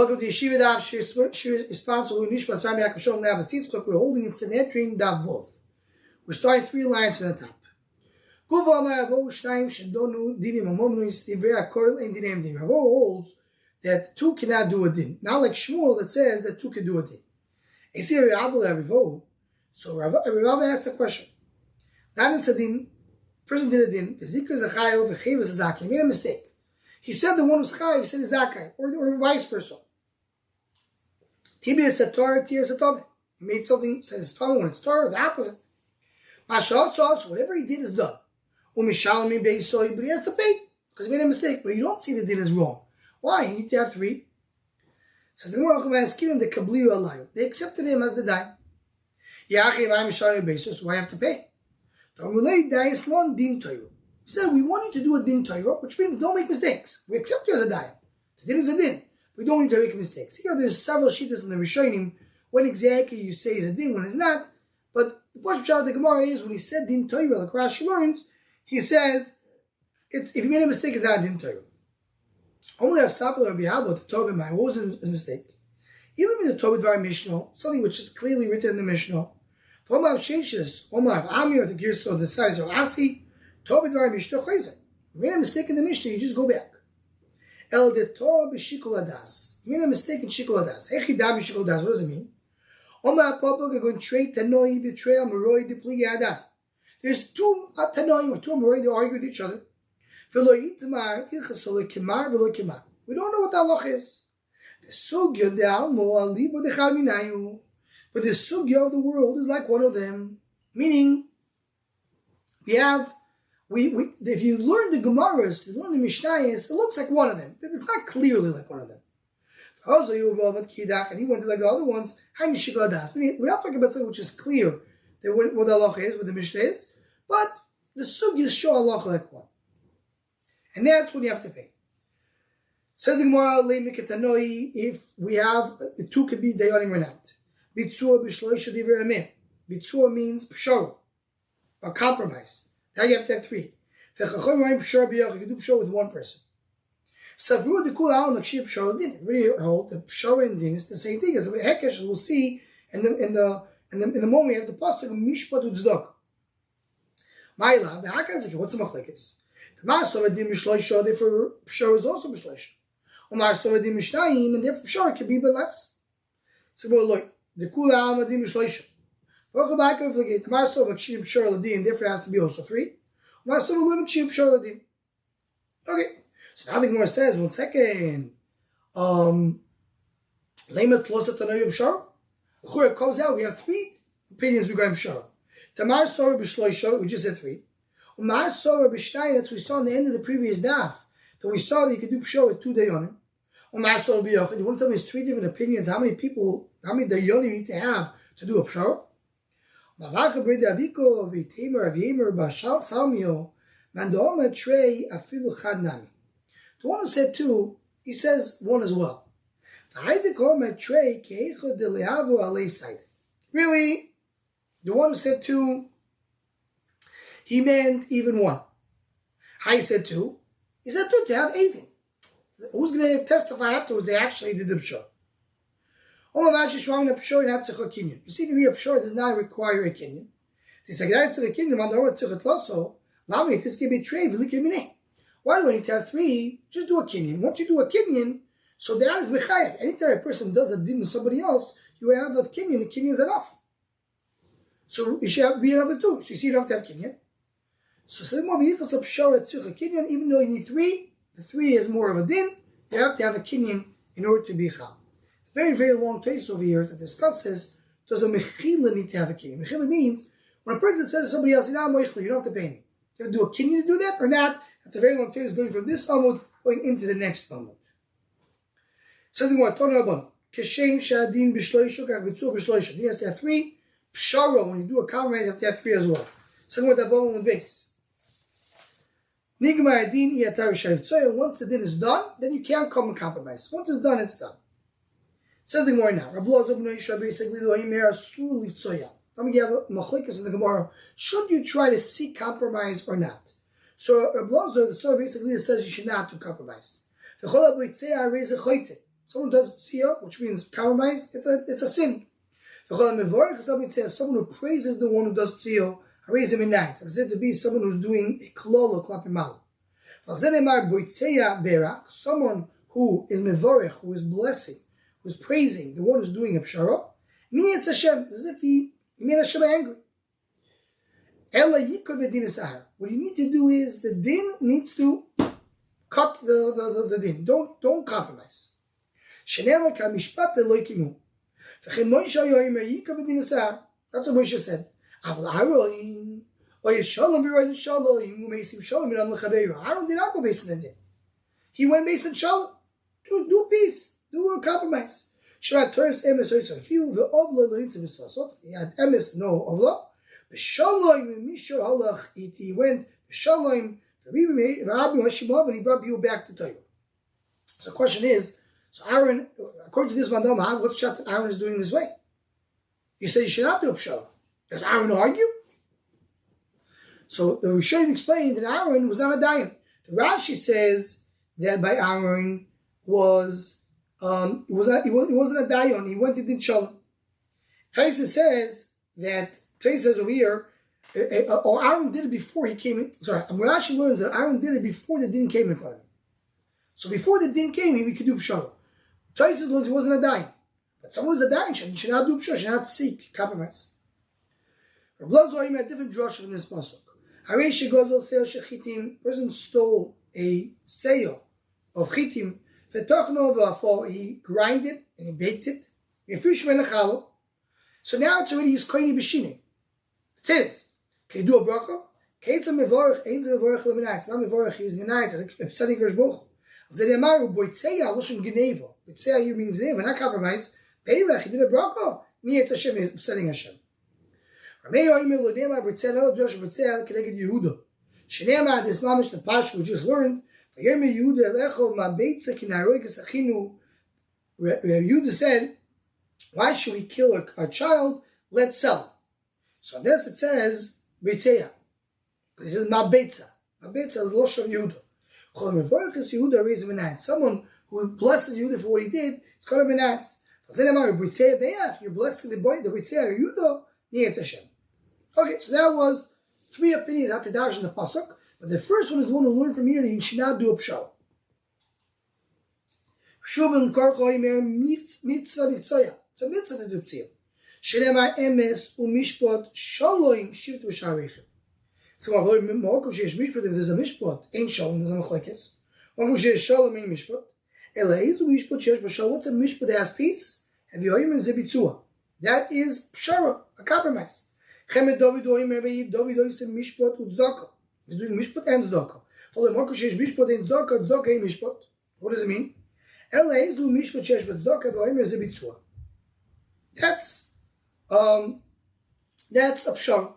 Welcome to Yeshiva Daf. Responsible Nishma Sami Akashom Nabasit. We're holding in Sanhedrin Daf Vov. We're starting 3 lines from the top. Ravo holds that 2 cannot do a din. Not like Shmuel that says that 2 can do a din. So Rav asked the question. That is a din. Person did a din. He made a mistake. He said the one who's chayiv, he said is zakai, or vice versa. Tibia said Torah, Tia said Tomei. He made something, said it's Tomei when it's Torah, the opposite. So whatever he did is done. But he has to pay, because he made a mistake. But you don't see the din is wrong. Why? You need to have 3. So the Gemara asking him the kabliyu alayu. They accepted him as the dai. So I have to pay. He said, we want you to do a din Torah, which means don't make mistakes. We accept you as a dayan. The din is a din. We don't need to make mistakes. Here, there's several shittas in the Rishonim when exactly you say is a din, when it's not. But the question of the Gemara is, when he said din Torah, like Rashi learns, he says, if you made a mistake, it's not a din Torah. Only have Safel or Biabo to Torah by what was his mistake? He lived in the Torah Dvar Mishnah, something which is clearly written in the Mishnah. Omar Sheshes, Omar Amir, the Girso, the sides of Asi, Torah Dvar Mishnah Chayzer. You made a mistake in the Mishnah, you just go back. El de Torah b'shikol hadas. You made a mistake in shikol hadas. Echidam b'shikol hadas. What does it mean? Omar Papa going trade tanoi v'trei amoroi depligi hadat. There's 2 tanoim or 2 amoroi that argue with each other. V'lo yitmar ilchasol kemar v'lo kemar. We don't know what the halach is. The sugya de almo alibo dechal minayu. But the sugya of the world is like one of them. Meaning, if you learn the Gemaras, you learn the Mishnayos, it looks like one of them. It's not clearly like one of them. And he went to like the other ones. We're not talking about something which is clear that what the halacha is, what the Mishnah is, but the sugyas show halacha like one. And that's what you have to pay. Says the Gemara, if we have, 2 could be dayanim or not. Bitzur means pshara, a compromise. Now you have to have 3. You can do pshara with 1 person. Savru the kul al makshir pshara din. Really hold the pshara and din is the same thing as the hekesh, as we'll see in the moment we have the pasuk mishpat u'tzedakah. Ma'ila v'hakav. What's the machlekes? The ma'asor din mishloisha, therefore pshara is also mishloisha. U'ma'asor din mishnayim, and therefore pshara can be but less. So look, the kul al din mishloisha. The ma'asor makshir pshara ladin, therefore it has to be also 3. Ma'asor makshir pshara ladin. Okay. So now the Gemara says, 1 second. Lemet closer to Navi B'Shara. It comes out, we have 3 opinions regarding B'Shara. Tamar Sorah B'Shloisha, we just said 3. Umar Sorah B'Shnai, that's what we saw in the end of the previous daf, that we saw that you could do B'Shara with 2 dayonim. Umar Sorah B'Yochid, you want to tell me it's 3 different opinions, how many dayonim you need to have to do a B'Shara? Mavacha Breda Aviko, V'Tamer, Avyemer, B'Shal Salmio, Mandoma Trey, Afilu Chad Nami. The one who said 2, he says 1 as well. Really, the one who said 2, he meant even 1. How he said 2? He said 2 to have 18. Who's going to testify afterwards they actually did the pshor? You see, to me, a pshor does not require a kinyan. This can be trade. Why do I need to have 3? Just do a kinyan. Once you do a kinyan, so that is mechayev. Anytime a person does a din with somebody else, you have that kinyan. The kinyan is enough. So you should have to be another 2. So you see, you don't have to have kinyan. So kinyan, even though you need 3, the 3 is more of a din. You have to have a kinyan in order to be chal. It's a very, very long case over here that discusses, does a mechila need to have a kinyan? Mechila means when a person says to somebody else, you don't have to pay me. You have to do a kinyan to do that or not? That's a very long case going from this Amud going into the next Amud. Says the Gemara, Tona Rabbanan, Keshem Shadin B'Shloisha Kach B'Tzur B'Shloisha. He has to have 3. Pshara, when you do a compromise, you have to have 3 as well. Says the Gemara, with base. Nigmar Adin Iyatar Sharif. Once the din is done, then you can't come and compromise. Once it's done, it's done. Says the Gemara now, Rabbi Lozo B'nai Yisrael basically Lohimer Asur Livtzoya. Let me give a machlekes in the Gemara. Should you try to seek compromise or not? So Rabbi Lozo, the story basically says you should not do compromise. So Someone does psia, which means compromise, it's a sin. Someone who praises the one who does psia, raise him in night. It's said to be someone who's doing a klolo klapimal. Someone who is mevorech, who is blessing, who's praising the one who's doing a pshara, it's Hashem, as if he made Hashem angry. What you need to do is the din needs to cut the din. Don't compromise. That's what Moshe said. Aaron did not go based on the din. He went based on shalom. Do peace. Do a compromise. He had emes, no ovla. He went Shalom, and he brought people back to Torah. So the question is, so Aaron, according to this mandam, what's the shot that Aaron is doing this way? You said you should not do a pshala. Does Aaron argue? So the Rishonim explained that Aaron was not a dayan. The Rashi says that by Aaron he wasn't a dayan. He went to din shalom. Taisa says over here, or Aaron did it before he came in. Sorry, Rashi learns that Aaron did it before the din came in front of him. So before the din came, he could do pshara. Taisa learns he wasn't a dayan. But someone who's a dayan should not do pshara, should not seek compromise. Rav Lazo had different drush from this pasuk. Haresh goes sale shechitim. Person stole a sale of chitim. For he grinded and he baked it. So now it's already his koini b'shine. It says, can you do a bracha? It's not mevorach, he's menayit, it's upsetting Rosh Baruch. Zedemaru boitzeya loshon geneva. Boitzeya here means geneva, not compromise. Beirach, he did a bracha. Me it's Hashem, he's upsetting Hashem. Rameyo oimer lo nema boitzeya lo Josh boitzeya keneged Yehuda. Shenema this mamish the pash we just learned. Vayirme Yehuda elecho ma beitza kinaroi kesachinu. Yehuda said, why should we kill a child? Let's sell it. So this it says boitzeya. Because it says ma beitza. Ma beitza is losh of Yehuda. Someone who blesses Yehuda for what he did, it's called a menatz. You're blessing the boy, the Britzeya Yehuda, it's Hashem. Okay, so that was three opinions at the dash in the pasuk, but the first one is the one to learn from here that you should not do a pshal. It's a mitzvah to do pshal. Shenema emes umishpot shaloim shivt v'sharichem. So if there's a mishpat, ain't shalom, there's a machlekes. Shalom ain't mishpat. What's a mishpat that has peace? And the oyim is a bitzua. That is pshara, a compromise. Chemed David said mishpat u'tzdaka. He's doing mishpat and tzedakah. For the Markus sheyesh mishpat and tzedakah ain't mishpat. What does it mean? Eleizu mishpat sheyesh b'tzedakah, the oyim is a bitzua. That's a pshara.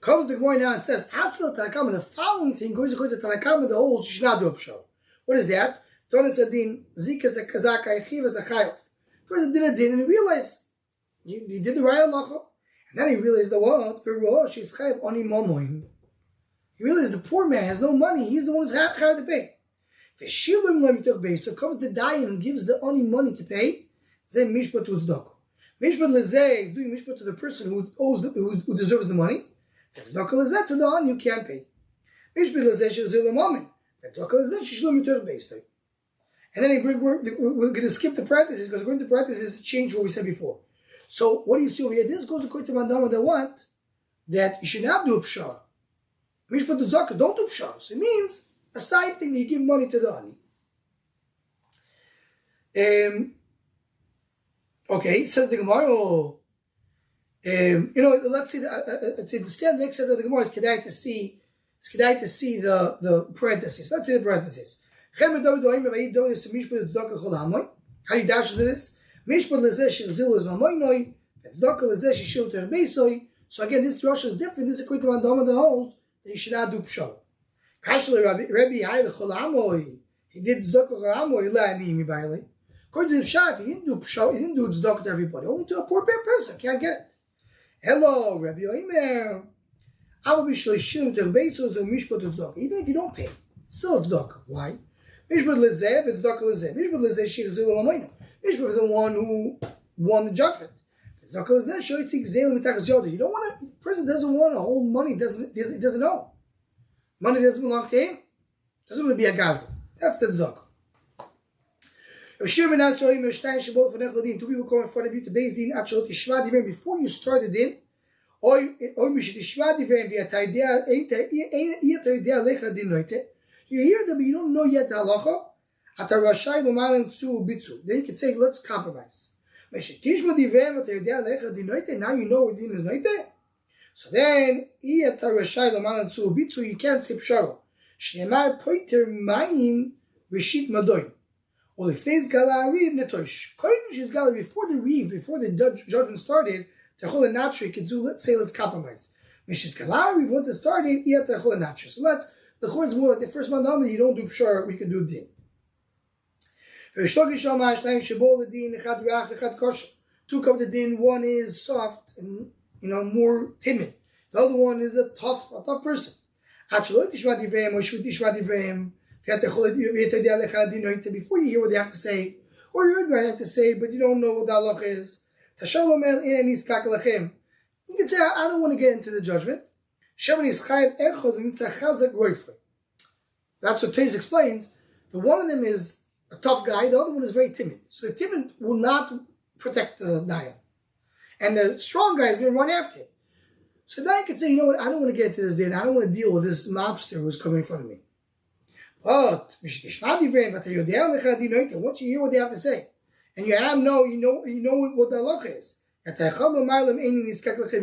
Comes the Gemara now and says, Atzil Tanakama, the following thing goes according to Tanakama, the whole you should not do a pshal. What is that? Donas adin, zika zakazaka, yechiva zakayov. First he did a din and he realized he did the right halacha. And then he realized the what? For Rosh is chayav oni momoin. He realized the poor man has no money, he's the one who's chayav to pay. V'shilum lo mitoch bei. So comes the dayan and gives the oni money to pay. Zeh mishpat u'tzdaka. Mishpat lezeh is doing mishpat to the person who deserves the money. To the one you can't pay. And then we're going to skip the parentheses because going to parentheses to change what we said before. So what do you see over here? This goes according to Mandama that what? That you should not do a pshara. Mishpat the zakah, don't do pshara. So it means a side thing that you give money to the ani. Okay, says the Gemara. Let's see. To understand the next set of the Gemara, it's kedai to see. It's kedai to see the parentheses. Let's see the parentheses. How do you dash to this? So again, this drush is different. This is according to Mandama that holds that you should not do pshal. He did tzedakah cholamoy. According to the Pshat, he didn't do pshal. He didn't do tzedakah to everybody. Only to a poor person. Can't get it. Hello, Rabbi Oimer. Even if you don't pay, it's still a tzedakah. Why? Mishpat Lezeh, it's Daka Lezeh. Mishpat Lezeh, Sheikh Zil Lamayna. Mishpat is the one who won the judgment. It's Daka Lezeh, Shoitzik Zel Mitachas Yoda. You don't want to, the person doesn't want to hold money, doesn't own. Money doesn't belong to him. Doesn't want to be a gazla. That's the Daka. Two people come in front of you to base din actually tishva divim before you start the din. You hear them, but you don't know yet the halacha. Then you can say, let's compromise. Now you know where din is noite. So then, you can't skip sharo. Shneimar poiter mayim rishit madoin. Well, if there's gala reeve netosh, before the reeve, before the judgment started, techol naturally could do. Let's say let's compromise. Mishis gala reeve want to start it, yet techol naturally. So let's the chord's more like the first one. You don't do pshar, we can do din. Two come the din. One is soft and more timid. The other one is a tough person. Before you hear what they have to say, or you heard what they have to say, but you don't know what the halach is. You can say, I don't want to get into the judgment. That's what Tais explains. The one of them is a tough guy, the other one is very timid. So the timid will not protect the dayan. And the strong guy is going to run after him. So then you can say, you know what, I don't want to get into this din. I don't want to deal with this mobster who's coming in front of me. But once you hear what they have to say, and you know what the halach is, you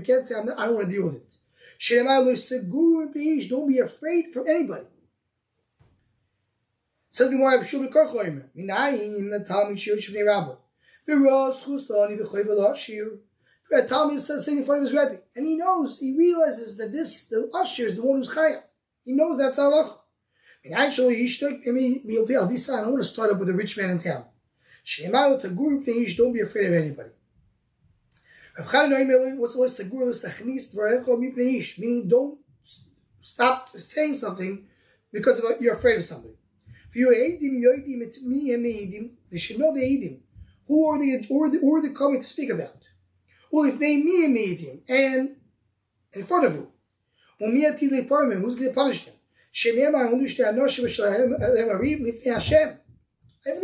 can't say, I don't want to deal with it. Don't be afraid from anybody. Says the Gemara, Talmud says sitting in front of his Rebbe, and he realizes that the usher is the one who's chayav. He knows that's halach. Actually, I don't want to start up with a rich man in town. Don't be afraid of anybody. Meaning, don't stop saying something because you're afraid of somebody. They should know the edim. Who are they coming to speak about? Well, if they and in front of who? Who's going to punish them? Everything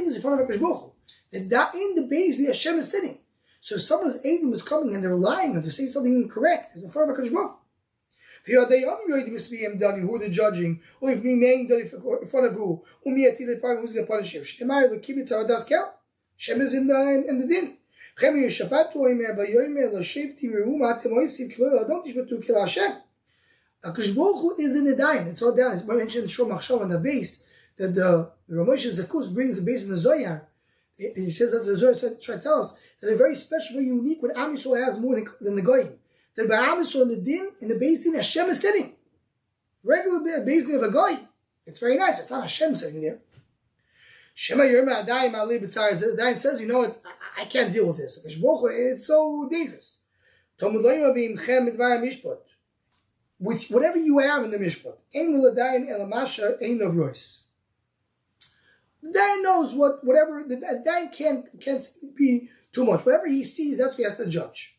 is in front of HaKadosh Baruch Hu. In the base, the Hashem is sitting. So if someone's edim is coming and they're lying or they're saying something incorrect, it's in front of HaKadosh Baruch Hu. Who are they judging? Or if me in front of who? Who's going to punish him? Shem is in the din. Don't HaKadosh Baruch Hu is in the dayan. It's all down. It's mentioned in Shor Machshav on the base that the Ramesh Zakus brings the base in the Zohar. He says that the Zohar trying to tell us that a very special, very unique, what Am Yisrael has more than the Goyim. That by Am Yisrael in the din, in the base din, Hashem is sitting. Regular base din of a Goy. It's very nice. It's not Hashem sitting there. Shema Yerma Adayim Ali B'tzar. The dayan says, you know what? I can't deal with this. It's so dangerous. With whatever you have in the mishpat, the dayan knows whatever the dayan can't be too much. Whatever he sees, that's what he has to judge.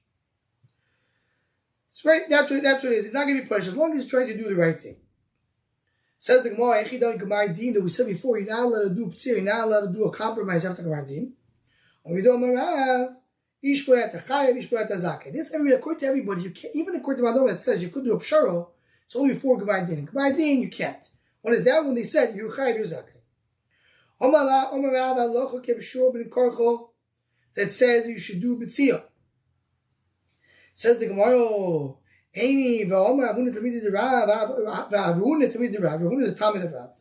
It's right. That's what it is. He's not going to be punished as long as he's trying to do the right thing. Says the Gemara, that we said before, you're not allowed to do p'tzir, you're not allowed to do a compromise after Gemara Din. When we don't have this according to everybody, you can't, even according to Madom that says you could do a pshara, it's only before Gemara Din. Gemara Din you can't. When it's down, when they said you're chayav, you're zakeh. That says you should do b'tzir. Says the Gemara, Eini v'omer avuna tamid the Rav, v'avuna tamid the Rav, avuna the tamid the Rav.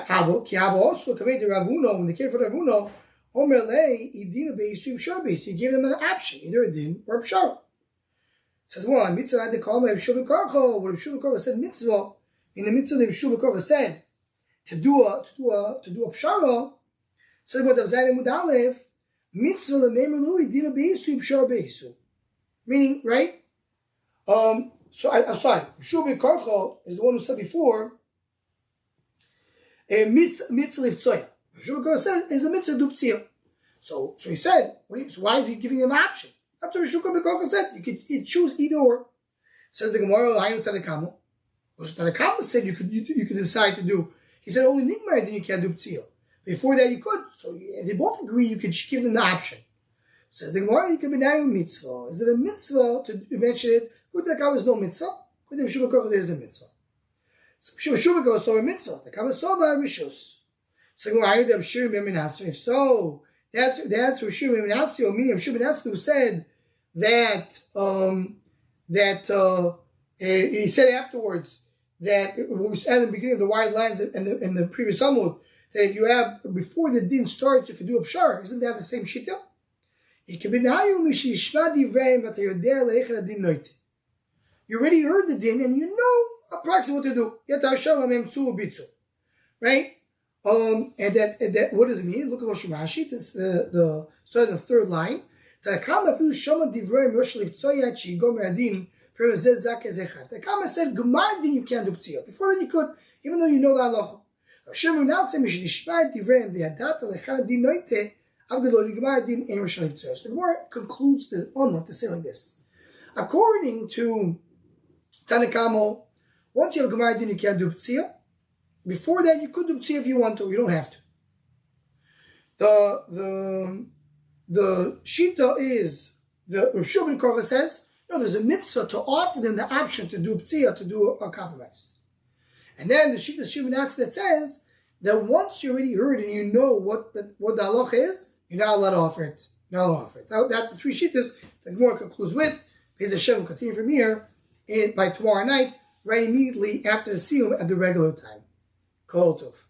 Avo ki avo also tamid the Ravuno when they came for the Ravuno. Omer lei idina beisu pshar beis. He gave them an option, either a din or a pshar. Says one mitzvah had to call me Yeshiva Daf. What Yeshiva Daf said mitzvah in the mitzvah that Yeshiva Daf said to do a pshara. Said what Davzayin Mudalev mitzvah lemeimelu idina beisu pshar beisu. Meaning, right? I'm sorry. Yeshiva Daf is the one who said before a mitzvah lifzoya. Yeshiva said is a mitzvah do p'tzia. So he said, so why is he giving them an option? That's what Yeshiva said. You could choose either or. Says the Gemara, Hainu Tanakamo. So Tanakamo said you could decide to do. He said only nigmar then you can't do p'tzia. Before that you could. So if they both agree, you could give them the option. Says the Gemara, you can be now mitzvah. Is it a mitzvah to mention it? Good Tanakamo is no mitzvah. Good Yeshiva there is a mitzvah. So Yeshiva saw a mitzvah. The Tanakamo saw that rishus. So if so, that's Yeshiva Menasio, meaning Yeshiva Menasio, who said that he said afterwards that what we said in the beginning of the wide lines and the previous Amud, that if you have before the din starts you can do a pshar. Isn't that the same shita? You already heard the din and you know approximately what to do. Right? And that what does it mean? Look at Rosh Rashi. It's the start of the third line. Tanakama said Gemar din you can't do p'tzia. Before then you could, even though you know the halacha. So the Gemara concludes the Alma to say like this. According to Tanakamo, once you have Gemar din you can't do p'tzia. Before that, you could do p'tzia if you want to. You don't have to. The shita is the Rav Shua ben Korcha says no. There's a mitzvah to offer them the option to do p'tzia, to do a compromise. And then the shita Shimon that says that once you already heard and you know what the halacha is, you're not allowed to offer it. You're not allowed to offer it. That's the three shitas that Gemara concludes with. Because Hashem will continue from here by tomorrow night, right immediately after the siyum at the regular time. Kol Tov.